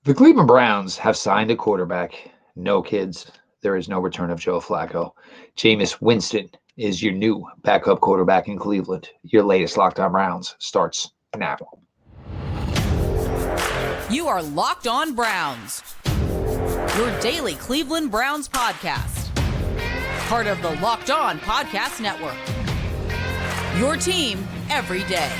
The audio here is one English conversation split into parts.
The Cleveland Browns have signed a quarterback. No, kids, there is no return of Joe Flacco. Jameis Winston is your new backup quarterback in Cleveland. Your latest Locked On Browns starts now. You are Locked On Browns, your daily Cleveland Browns podcast. Part of the Locked On Podcast Network. Your team every day.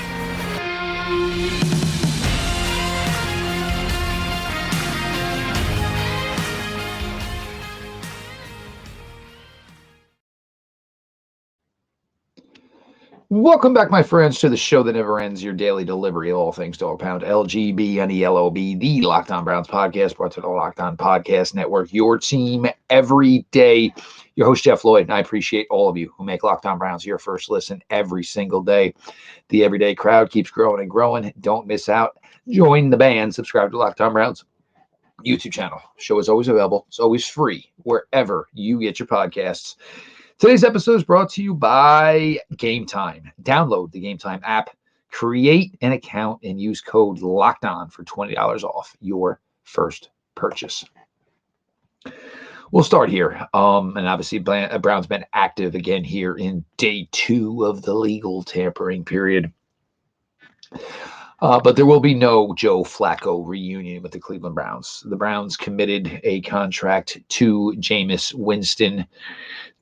Welcome back, my friends, to the show that never ends, your daily delivery of all things Dog Pound, LGB, and ELOB, the Locked On Browns podcast, brought to the Locked On Podcast Network, your team every day. Your host, Jeff Lloyd, and I appreciate all of you who make Locked On Browns your first listen every single day. The everyday crowd keeps growing and growing. Don't miss out. Join the band. Subscribe to Locked On Browns YouTube channel. Show is always available. It's always free wherever you get your podcasts. Today's episode is brought to you by Game Time. Download the Game Time app, create an account, and use code LOCKEDON for $20 off your first purchase. We'll start here. And obviously, Brown's been active again here in day 2 of the legal tampering period. But there will be no Joe Flacco reunion with the Cleveland Browns. The Browns committed a contract to Jameis Winston.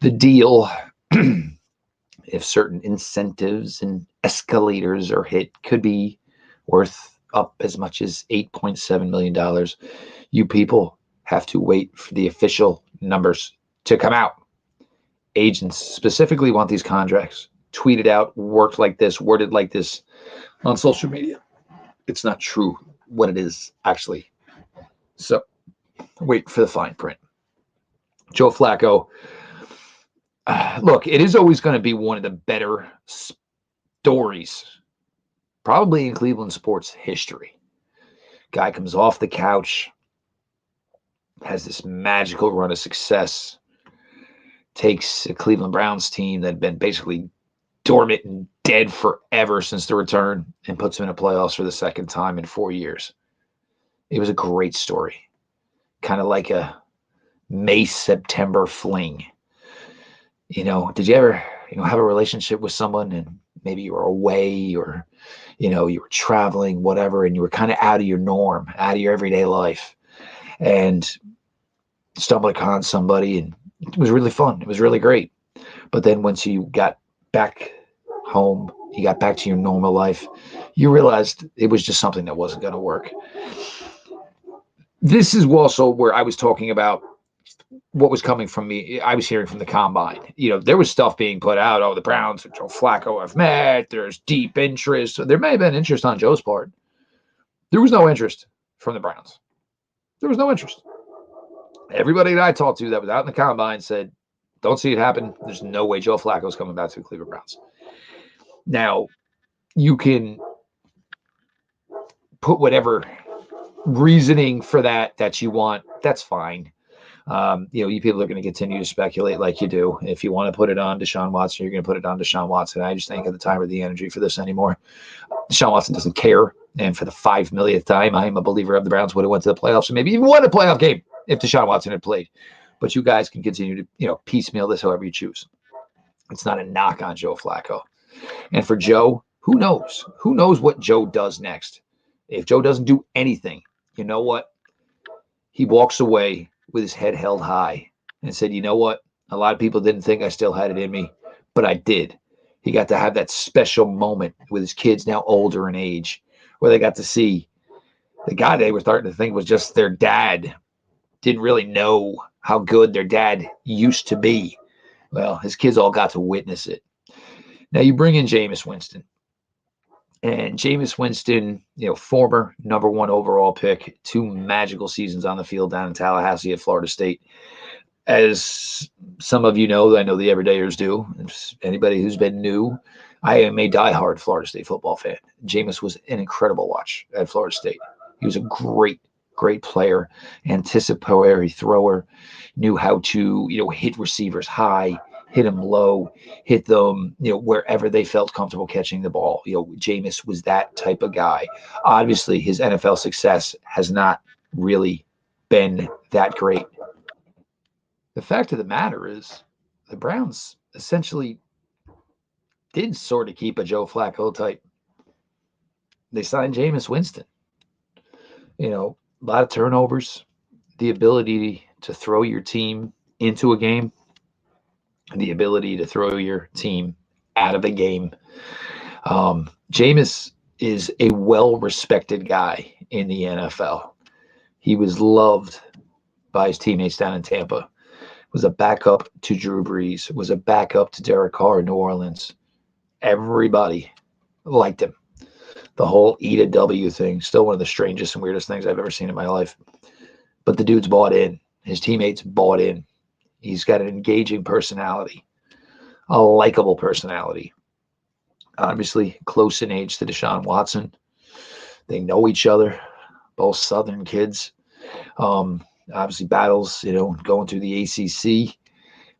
The deal, if certain incentives and escalators are hit, could be worth up as much as $8.7 million. You people have to wait for the official numbers to come out. Agents specifically want these contracts tweeted out, worked like this, worded like this on social media. It's not true what it is actually. So wait for the fine print. Joe Flacco. Look, it is always going to be one of the better stories, probably in Cleveland sports history. Guy comes off the couch, has this magical run of success, takes a Cleveland Browns team that had been basically dormant and dead forever since the return, and puts them in the playoffs for the second time in 4 years. It was a great story, kind of like a May-September fling. You know, did you ever, have a relationship with someone and maybe you were away or, you were traveling, whatever, and you were kind of out of your norm, out of your everyday life, and stumbled upon somebody and it was really fun. It was really great. But then once you got back home, you got back to your normal life, you realized it was just something that wasn't going to work. This is also where I was talking about what was coming from me. I was hearing from the combine. There was stuff being put out. Oh, the Browns and Joe Flacco have met. There's deep interest. So there may have been interest on Joe's part. There was no interest from the Browns. There was no interest. Everybody that I talked to that was out in the combine said, don't see it happen. There's no way Joe Flacco is coming back to the Cleveland Browns. Now, you can put whatever reasoning for that you want. That's fine. You people are going to continue to speculate like you do. If you want to put it on Deshaun Watson, you're going to put it on Deshaun Watson. I just think at the time or the energy for this anymore. Deshaun Watson doesn't care. And for the 5 millionth time, I'm a believer of the Browns would have went to the playoffs and maybe even won a playoff game if Deshaun Watson had played. But you guys can continue to, piecemeal this however you choose. It's not a knock on Joe Flacco. And for Joe, who knows? Who knows what Joe does next? If Joe doesn't do anything, you know what? He walks away with his head held high and said, you know what? A lot of people didn't think I still had it in me, but I did. He got to have that special moment with his kids now older in age where they got to see the guy they were starting to think was just their dad. Didn't really know how good their dad used to be. Well, his kids all got to witness it. Now you bring in Jameis Winston. And Jameis Winston, former number 1 overall pick, 2 magical seasons on the field down in Tallahassee at Florida State. As some of you know, I know the everydayers do. Anybody who's been new, I am a diehard Florida State football fan. Jameis was an incredible watch at Florida State. He was a great player, anticipatory thrower, knew how to, hit receivers high, hit them low, hit them, wherever they felt comfortable catching the ball. Jameis was that type of guy. Obviously, his NFL success has not really been that great. The fact of the matter is the Browns essentially did sort of keep a Joe Flacco type. They signed Jameis Winston. A lot of turnovers, the ability to throw your team into a game, the ability to throw your team out of a game. Jameis is a well-respected guy in the NFL. He was loved by his teammates down in Tampa. Was a backup to Drew Brees. Was a backup to Derek Carr in New Orleans. Everybody liked him. The whole eat a W thing, still one of the strangest and weirdest things I've ever seen in my life. But the dude's bought in. His teammates bought in. He's got an engaging personality, a likable personality. Obviously, close in age to Deshaun Watson. They know each other, both Southern kids. Obviously, battles, going through the ACC.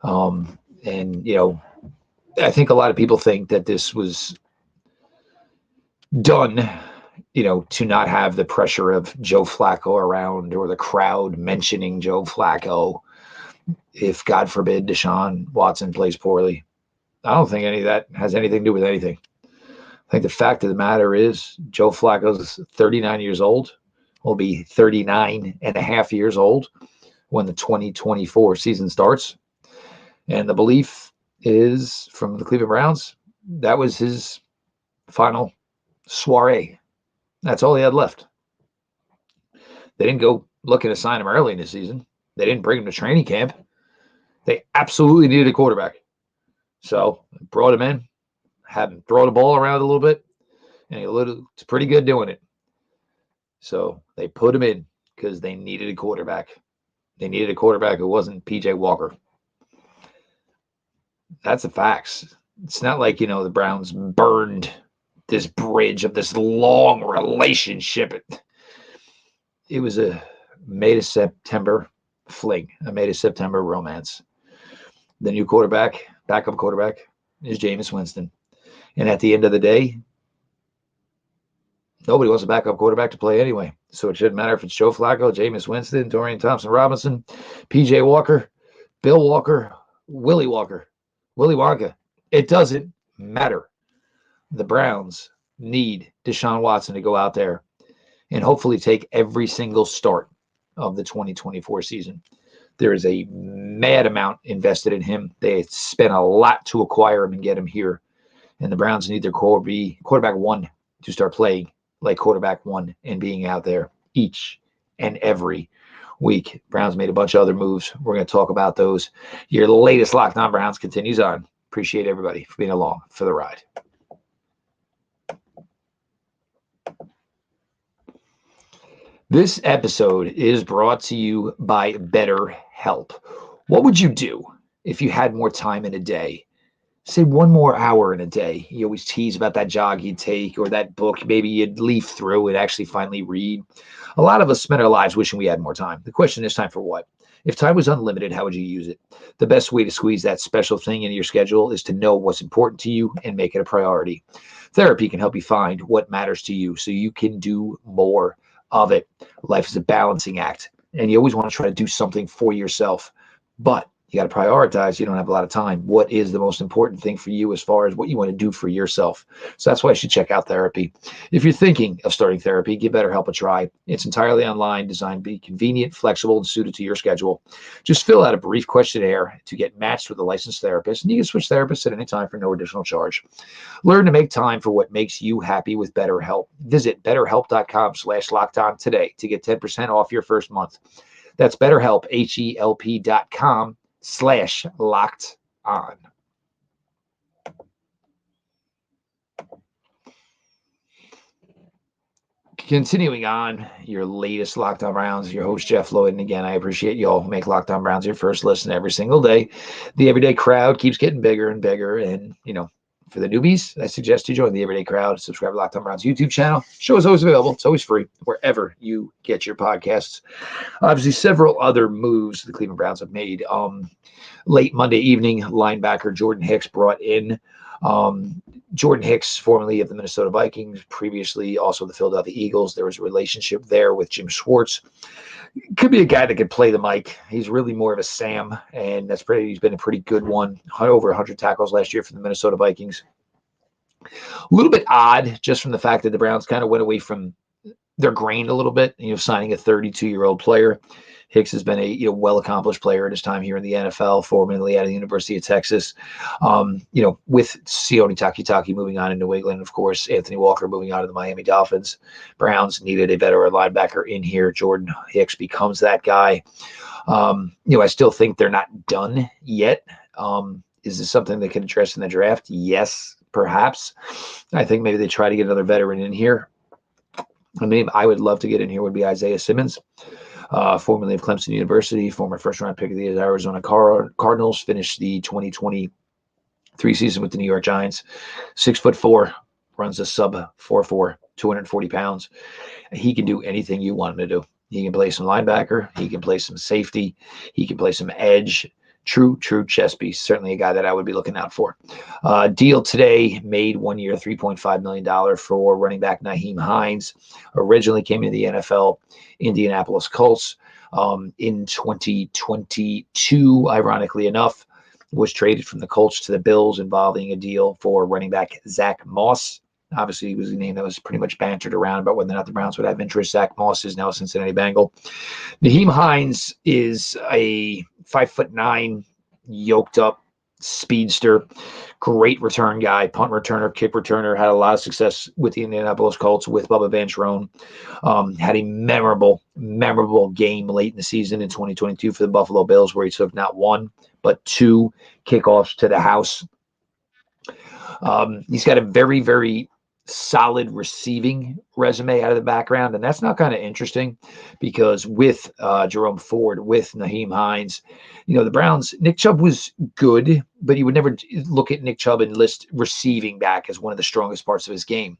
I think a lot of people think that this was done, to not have the pressure of Joe Flacco around or the crowd mentioning Joe Flacco if, God forbid, Deshaun Watson plays poorly. I don't think any of that has anything to do with anything. I think the fact of the matter is Joe Flacco's 39 years old, will be 39 and a half years old when the 2024 season starts. And the belief is from the Cleveland Browns, that was his final soiree. That's all he had left. They didn't go looking to sign him early in the season. They didn't bring him to training camp. They absolutely needed a quarterback. So brought him in, had him throw the ball around a little bit, and he looked pretty good doing it. So they put him in because they needed a quarterback. They needed a quarterback who wasn't PJ Walker. That's the facts. It's not like, the Browns burned this bridge of this long relationship. It was a May to September fling, a May to September romance. The new quarterback, backup quarterback, is Jameis Winston. And at the end of the day, nobody wants a backup quarterback to play anyway. So it shouldn't matter if it's Joe Flacco, Jameis Winston, Dorian Thompson-Robinson, PJ Walker, Bill Walker, Willie Wonka. It doesn't matter. The Browns need Deshaun Watson to go out there and hopefully take every single start of the 2024 season. There is a mad amount invested in him. They spent a lot to acquire him and get him here. And the Browns need their quarterback one to start playing like quarterback one and being out there each and every week. Browns made a bunch of other moves. We're going to talk about those. Your latest Locked On Browns continues on. Appreciate everybody for being along for the ride. This episode is brought to you by BetterHelp. What would you do if you had more time in a day? Say 1 more hour in a day. You always tease about that jog you'd take or that book maybe you'd leaf through and actually finally read. A lot of us spend our lives wishing we had more time. The question is, time for what? If time was unlimited, how would you use it? The best way to squeeze that special thing into your schedule is to know what's important to you and make it a priority. Therapy can help you find what matters to you so you can do more of it. Life is a balancing act, and you always want to try to do something for yourself, but you got to prioritize. You don't have a lot of time. What is the most important thing for you as far as what you want to do for yourself? So that's why you should check out therapy. If you're thinking of starting therapy, give BetterHelp a try. It's entirely online, designed to be convenient, flexible, and suited to your schedule. Just fill out a brief questionnaire to get matched with a licensed therapist, and you can switch therapists at any time for no additional charge. Learn to make time for what makes you happy with BetterHelp. Visit BetterHelp.com/lockedon today to get 10% off your first month. That's BetterHelp, HELP.com/locked-on. Continuing on, your latest Locked On Browns, your host, Jeff Lloyd. And again, I appreciate you all who make Locked On Browns your first listen every single day. The everyday crowd keeps getting bigger and bigger. And, for the newbies, I suggest you join the everyday crowd. Subscribe to Locked On Browns YouTube channel. Show is always available. It's always free wherever you get your podcasts. Obviously, several other moves the Cleveland Browns have made. Late Monday evening, linebacker Jordan Hicks brought in. Jordan Hicks, formerly of the Minnesota Vikings, previously also the Philadelphia Eagles. There was a relationship there with Jim Schwartz. Could be a guy that could play the mic. He's really more of a Sam, and he's been a pretty good one. Over 100 tackles last year for the Minnesota Vikings. A little bit odd just from the fact that the Browns kind of went away from their grain a little bit, signing a 32-year-old player. Hicks has been a well-accomplished player at his time here in the NFL, formerly out of the University of Texas. With Sione Takitaki moving on in New England, of course, Anthony Walker moving on to the Miami Dolphins. Browns needed a better linebacker in here. Jordan Hicks becomes that guy. I still think they're not done yet. Is this something they can address in the draft? Yes, perhaps. I think maybe they try to get another veteran in here. A name I would love to get in here would be Isaiah Simmons. Formerly of Clemson University, former first-round pick of the Arizona Cardinals, finished the 2023 season with the New York Giants. 6'4", runs a sub 4.4, 240 pounds. He can do anything you want him to do. He can play some linebacker. He can play some safety. He can play some edge. True chess piece. Certainly a guy that I would be looking out for. Deal today made 1 year, $3.5 million for running back Nyheim Hines. Originally came into the NFL, Indianapolis Colts. In 2022, ironically enough, was traded from the Colts to the Bills, involving a deal for running back Zach Moss. Obviously, he was a name that was pretty much bantered around about whether or not the Browns would have interest. Zach Moss is now a Cincinnati Bengal. Nyheim Hines is a 5'9", yoked up speedster, great return guy, punt returner, kick returner, had a lot of success with the Indianapolis Colts with Bubba Vancherone. Had a memorable game late in the season in 2022 for the Buffalo Bills, where he took not one, but two kickoffs to the house. He's got a very, very solid receiving resume out of the background, and that's not kind of interesting because with Jerome Ford, with Nyheim Hines, the Browns, Nick Chubb was good, but you would never look at Nick Chubb and list receiving back as one of the strongest parts of his game.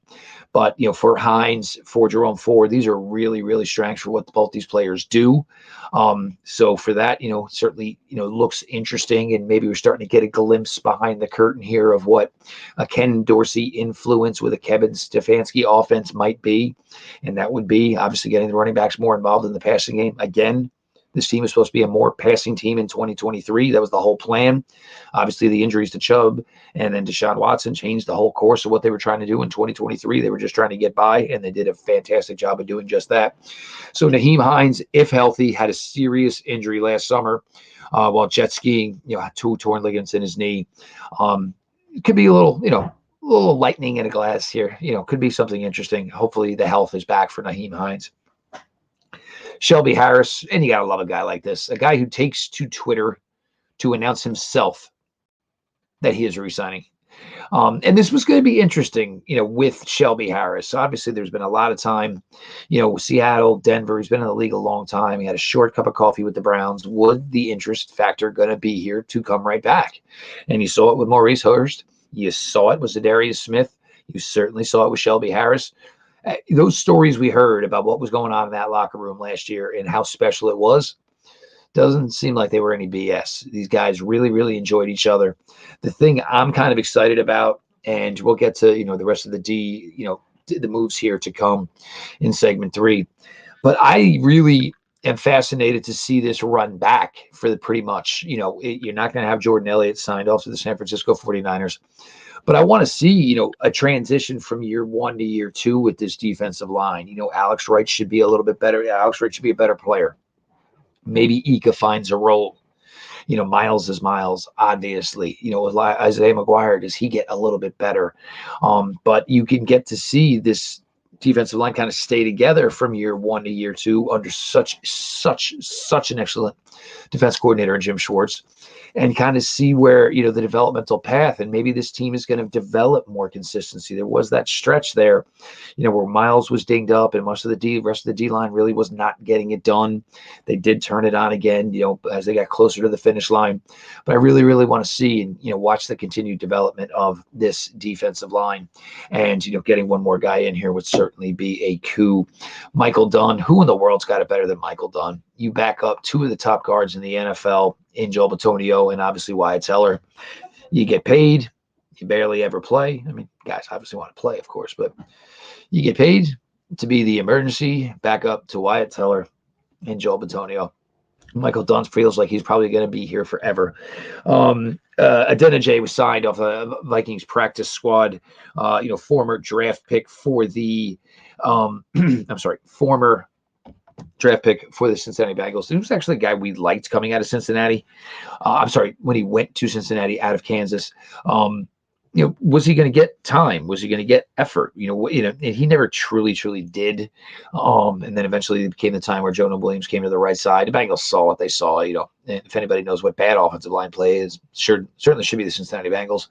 But for Hines, for Jerome Ford, these are really, really strengths for what both these players do. So for that, certainly, looks interesting, and maybe we're starting to get a glimpse behind the curtain here of what a Ken Dorsey influence with a Kevin Stefanski offense might be. And that would be obviously getting the running backs more involved in the passing game. Again, this team is supposed to be a more passing team in 2023. That was the whole plan. Obviously, the injuries to Chubb and then Deshaun Watson changed the whole course of what they were trying to do in 2023. They were just trying to get by, and they did a fantastic job of doing just that. So Nyheim Hines, if healthy, had a serious injury last summer while jet skiing, two torn ligaments in his knee. It could be a little lightning in a glass here. Could be something interesting. Hopefully the health is back for Nyheim Hines. Shelby Harris, and you got to love a guy like this, a guy who takes to Twitter to announce himself that he is resigning. And this was going to be interesting, with Shelby Harris. Obviously, there's been a lot of time, Seattle, Denver, he's been in the league a long time. He had a short cup of coffee with the Browns. Would the interest factor going to be here to come right back? And you saw it with Maurice Hurst. You saw it with Zadarius Smith. You certainly saw it with Shelby Harris. Those stories we heard about what was going on in that locker room last year and how special it was, doesn't seem like they were any BS. These guys really, really enjoyed each other. The thing I'm kind of excited about, and we'll get to, the rest of the moves here to come in segment 3, but I really am fascinated to see this run back for the pretty much, you're not going to have Jordan Elliott signed off to the San Francisco 49ers. But I want to see, a transition from year 1 to year 2 with this defensive line. Alex Wright should be a little bit better. Alex Wright should be a better player. Maybe Ika finds a role. Miles is Miles, obviously. Isaiah McGuire, does he get a little bit better? But you can get to see this defensive line kind of stay together from year 1 to year 2 under such an excellent defense coordinator in Jim Schwartz, and kind of see where, the developmental path, and maybe this team is going to develop more consistency. There was that stretch there, where Miles was dinged up and rest of the D line really was not getting it done. They did turn it on again, as they got closer to the finish line. But I really, really want to see and, watch the continued development of this defensive line. And, getting one more guy in here would certainly be a coup. Michael Dunn, who in the world's got it better than Michael Dunn? You back up two of the top guards in the NFL in Joel Bitonio and obviously Wyatt Teller. You get paid. You barely ever play. I mean, guys obviously want to play, of course, but you get paid to be the emergency backup to Wyatt Teller and Joel Bitonio. Michael Dunn feels like he's probably going to be here forever. Adeniji was signed off a Vikings practice squad. Former draft pick for the former draft pick for the Cincinnati Bengals. He was actually a guy we liked coming out of Cincinnati. When he went to Cincinnati out of Kansas. Was he going to get time? Was he going to get effort? And he never truly did. And then eventually it became the time where Jonah Williams came to the right side. The Bengals saw what they saw. And if anybody knows what bad offensive line play is, certainly should be the Cincinnati Bengals.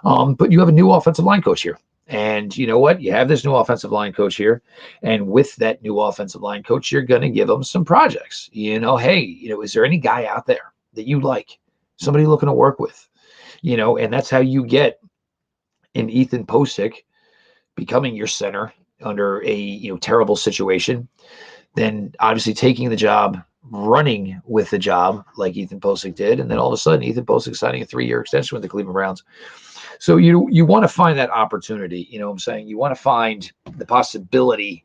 But you have a new offensive line coach here. And you know what? You have this new offensive line coach here. And with that new offensive line coach, you're going to give them some projects. Is there any guy out there that you like? Somebody looking to work with? And that's how you get in Ethan Posick becoming your center under a terrible situation. Then obviously taking the job, running with the job like Ethan Posick did. And then all of a sudden, Ethan Posick signing a 3-year extension with the Cleveland Browns. So you want to find that opportunity, what I'm saying? You want to find the possibility,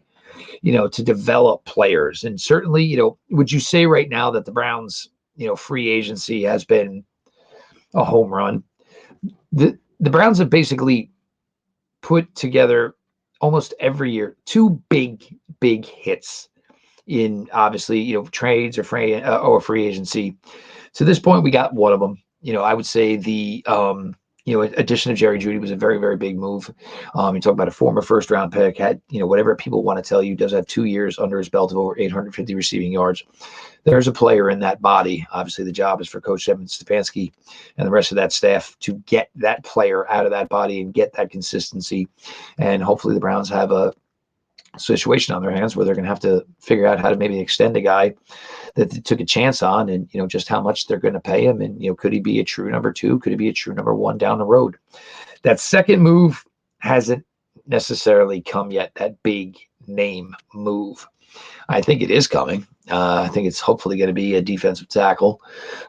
to develop players. And certainly, would you say right now that the Browns, free agency has been a home run? The Browns have basically put together almost every year 2 big hits in obviously, trades or free agency. To this point, we got one of them. I would say the addition of Jerry Jeudy was a very, very big move. You talk about a former first-round pick, had, whatever people want to tell you, does have 2 years under his belt of over 850 receiving yards. There's a player in that body. Obviously, the job is for Coach Kevin Stefanski and the rest of that staff to get that player out of that body and get that consistency. And hopefully the Browns have a situation on their hands where they're going to have to figure out how to maybe extend a guy that they took a chance on, and just how much they're going to pay him, and could he be a true number 2? Could he be a true number 1 down the road? That second move hasn't necessarily come yet. That big name move, I think it is coming. I think it's hopefully going to be a defensive tackle.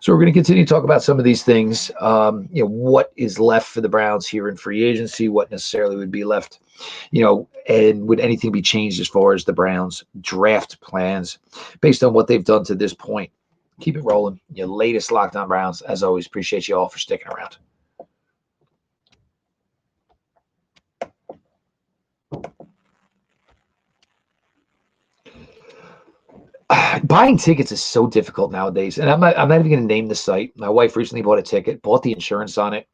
So we're going to continue to talk about some of these things. What is left for the Browns here in free agency? What necessarily would be left? And would anything be changed as far as the Browns draft plans based on what they've done to this point? Keep it rolling. Your latest Locked On Browns. As always, appreciate you all for sticking around. Buying tickets is so difficult nowadays, and I'm not even going to name the site. My wife recently bought a ticket, bought the insurance on it,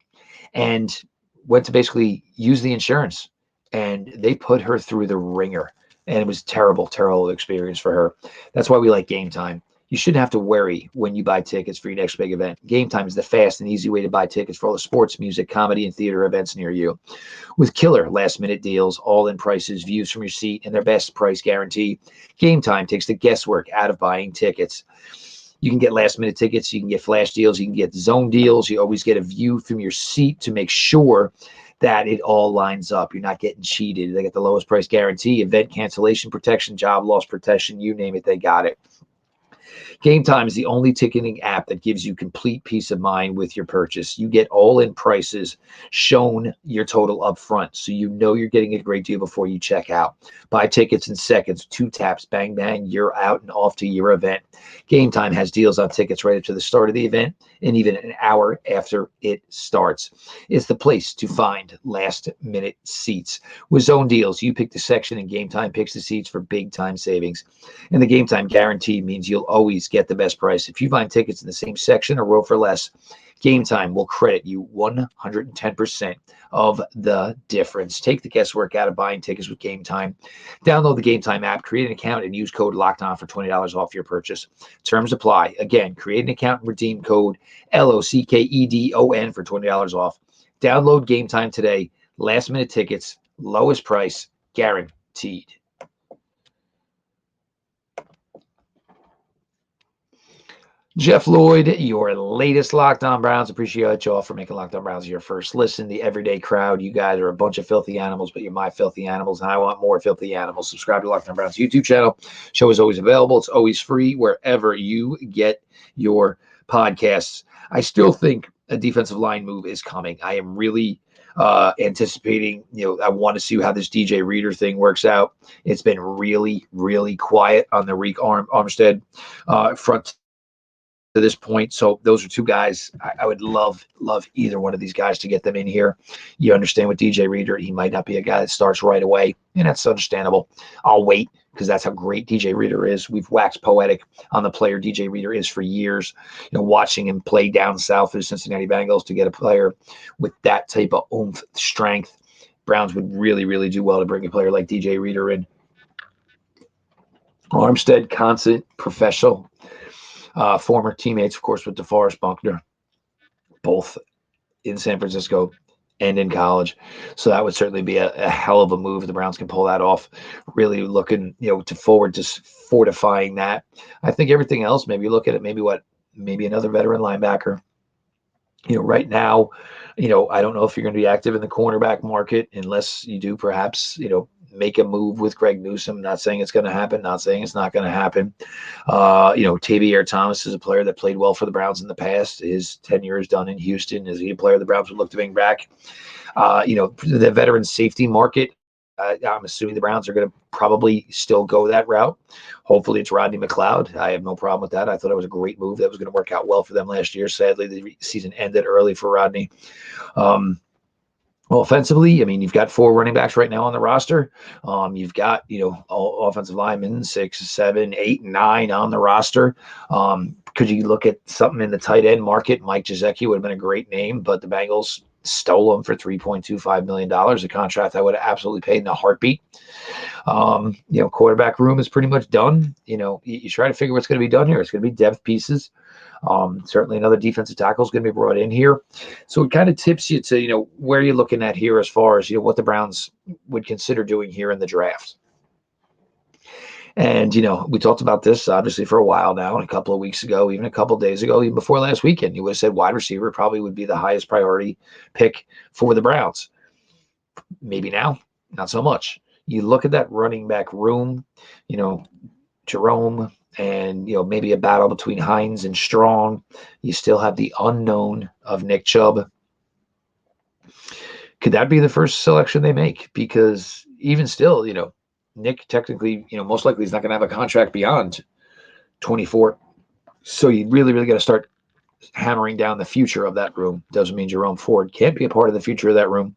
and went to basically use the insurance, and they put her through the ringer, and it was terrible experience for her. That's why we like Game Time. You shouldn't have to worry when you buy tickets for your next big event. Game Time is the fast and easy way to buy tickets for all the sports, music, comedy, and theater events near you. With killer last-minute deals, all-in prices, views from your seat, and their best price guarantee, Game Time takes the guesswork out of buying tickets. You can get last-minute tickets. You can get flash deals. You can get zone deals. You always get a view from your seat to make sure that it all lines up. You're not getting cheated. They get the lowest price guarantee, event cancellation protection, job loss protection, you name it, they got it. Game Time is the only ticketing app that gives you complete peace of mind with your purchase. You get all-in prices shown your total up front, so you know you're getting a great deal before you check out. Buy tickets in seconds, 2 taps, bang, bang, you're out and off to your event. Game Time has deals on tickets right up to the start of the event and even an hour after it starts. It's the place to find last-minute seats. With zone deals, you pick the section and Game Time picks the seats for big-time savings. And the Game Time guarantee means you'll always get the best price. If you find tickets in the same section or row for less, Game Time will credit you 110% of the difference. Take the guesswork out of buying tickets with Game Time. Download the Game Time app, create an account, and use code LOCKEDON for $20 off your purchase. Terms apply. Again, create an account and redeem code LOCKEDON for $20 off. Download Game Time today. Last minute tickets, lowest price, guaranteed. Jeff Lloyd, your latest Locked On Browns. Appreciate you all for making Locked On Browns your first listen. The everyday crowd, you guys are a bunch of filthy animals, but you're my filthy animals, and I want more filthy animals. Subscribe to Locked On Browns YouTube channel. Show is always available. It's always free wherever you get your podcasts. I still think a defensive line move is coming. I am really anticipating, I want to see how this DJ Reader thing works out. It's been really, really quiet on the Reek Armstead front to this point. So those are two guys I would love either one of these guys to get them in here. You understand with DJ Reader, he might not be a guy that starts right away, and that's understandable. I'll wait because that's how great DJ Reader is. We've waxed poetic on the player DJ Reader is for years. Watching him play down south of the Cincinnati Bengals, to get a player with that type of oomph, strength, Browns would really, really do well to bring a player like DJ Reader in. Armstead, constant professional. Former teammates, of course, with DeForest Buckner, both in San Francisco and in college. So that would certainly be a hell of a move. The Browns can pull that off. Really looking, to forward to fortifying that. I think everything else, maybe look at it, maybe another veteran linebacker. Right now, I don't know if you're going to be active in the cornerback market unless you do perhaps, make a move with Greg Newsome. Not saying it's going to happen, not saying it's not going to happen. Tavier Thomas is a player that played well for the Browns in the past. His tenure is done in Houston. Is he a player the Browns would look to bring back? The veteran safety market, I'm assuming the Browns are going to probably still go that route. Hopefully it's Rodney McLeod. I have no problem with that. I thought it was a great move that was going to work out well for them last year. Sadly, the season ended early for Rodney. Well, offensively, you've got 4 running backs right now on the roster. You've got, all offensive linemen, 6, 7, 8, 9 on the roster. Could you look at something in the tight end market? Mike Gesicki would have been a great name, but the Bengals stole him for $3.25 million, a contract I would have absolutely paid in a heartbeat. Quarterback room is pretty much done. You try to figure what's going to be done here. It's going to be depth pieces. Certainly another defensive tackle is going to be brought in here. So it kind of tips you to, where you're looking at here as far as, what the Browns would consider doing here in the draft. And, we talked about this obviously for a while now, and a couple of weeks ago, even a couple of days ago, even before last weekend, you would have said wide receiver probably would be the highest priority pick for the Browns. Maybe now, not so much. You look at that running back room, Jerome, and maybe a battle between Hines and Strong. You still have the unknown of Nick Chubb. Could that be the first selection they make? Because even still, Nick technically, most likely he's not going to have a contract beyond 24. So you really, really got to start hammering down the future of that room. Doesn't mean Jerome Ford can't be a part of the future of that room,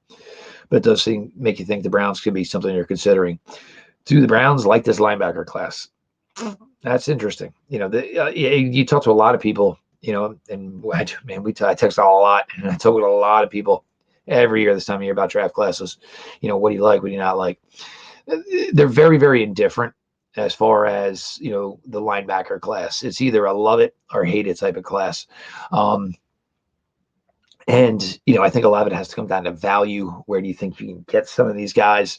but it does make you think the Browns could be something you're considering. Do the Browns like this linebacker class? That's interesting. You talk to a lot of people, and I text a lot, and I talk with a lot of people every year this time of year about draft classes. What do you like? What do you not like? They're very, very indifferent as far as, the linebacker class. It's either a love it or hate it type of class. And, I think a lot of it has to come down to value. Where do you think you can get some of these guys?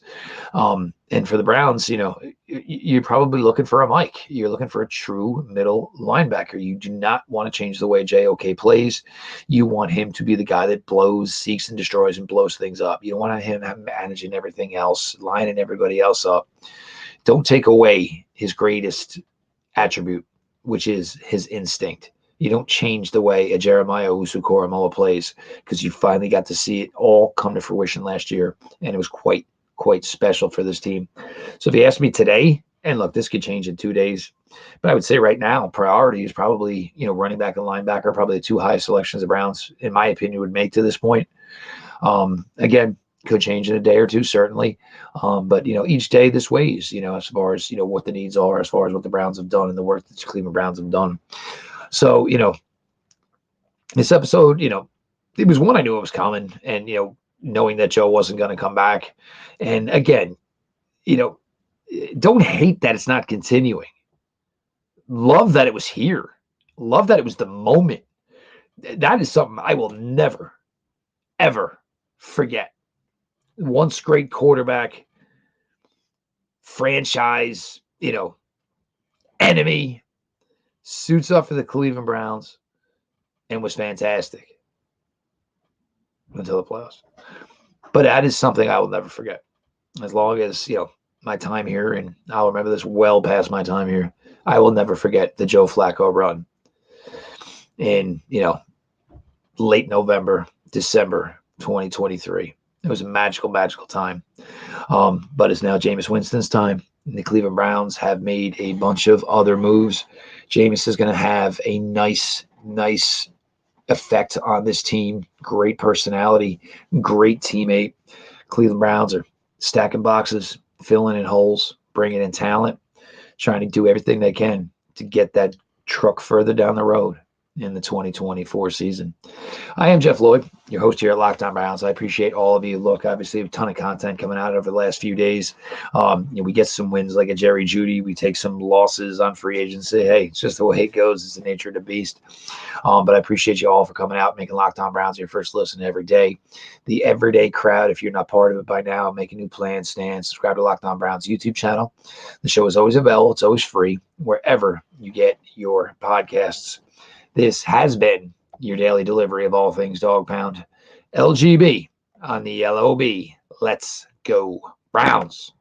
And for the Browns, you're probably looking for a Mike. You're looking for a true middle linebacker. You do not want to change the way JOK plays. You want him to be the guy that blows, seeks, and destroys and blows things up. You don't want him managing everything else, lining everybody else up. Don't take away his greatest attribute, which is his instinct. You don't change the way a Jeremiah Owusu-Koramoah plays, because you finally got to see it all come to fruition last year, and it was quite special for this team. So if you ask me today, and look, this could change in 2 days, but I would say right now, priority is probably, running back and linebacker, probably the 2 highest selections the Browns, in my opinion, would make to this point. Again, could change in a day or two, certainly. But, each day this weighs, as far as, what the needs are, as far as what the Browns have done and the work that the Cleveland Browns have done. So, this episode, it was one I knew it was coming, and, knowing that Joe wasn't going to come back. And again, don't hate that it's not continuing. Love that it was here. Love that it was the moment. That is something I will never, ever forget. Once great quarterback, franchise, enemy, suits up for the Cleveland Browns and was fantastic until the playoffs. But that is something I will never forget. As long as, my time here, and I'll remember this well past my time here, I will never forget the Joe Flacco run in, late November, December 2023. It was a magical, magical time. But it's now Jameis Winston's time. And the Cleveland Browns have made a bunch of other moves. Jameis is going to have a nice effect on this team. Great personality, great teammate. Cleveland Browns are stacking boxes, filling in holes, bringing in talent, trying to do everything they can to get that truck further down the road in the 2024 season. I am Jeff Lloyd, your host here at Locked On Browns. I appreciate all of you. Look, obviously, a ton of content coming out over the last few days. We get some wins like a Jerry Jeudy. We take some losses on free agency. Hey, it's just the way it goes. It's the nature of the beast. But I appreciate you all for coming out, making Locked On Browns your first listen every day. The everyday crowd, if you're not part of it by now, make a new plan, stand, subscribe to Locked On Browns YouTube channel. The show is always available. It's always free wherever you get your podcasts. This has been your daily delivery of all things Dog Pound. LGB on the LOB. Let's go Browns.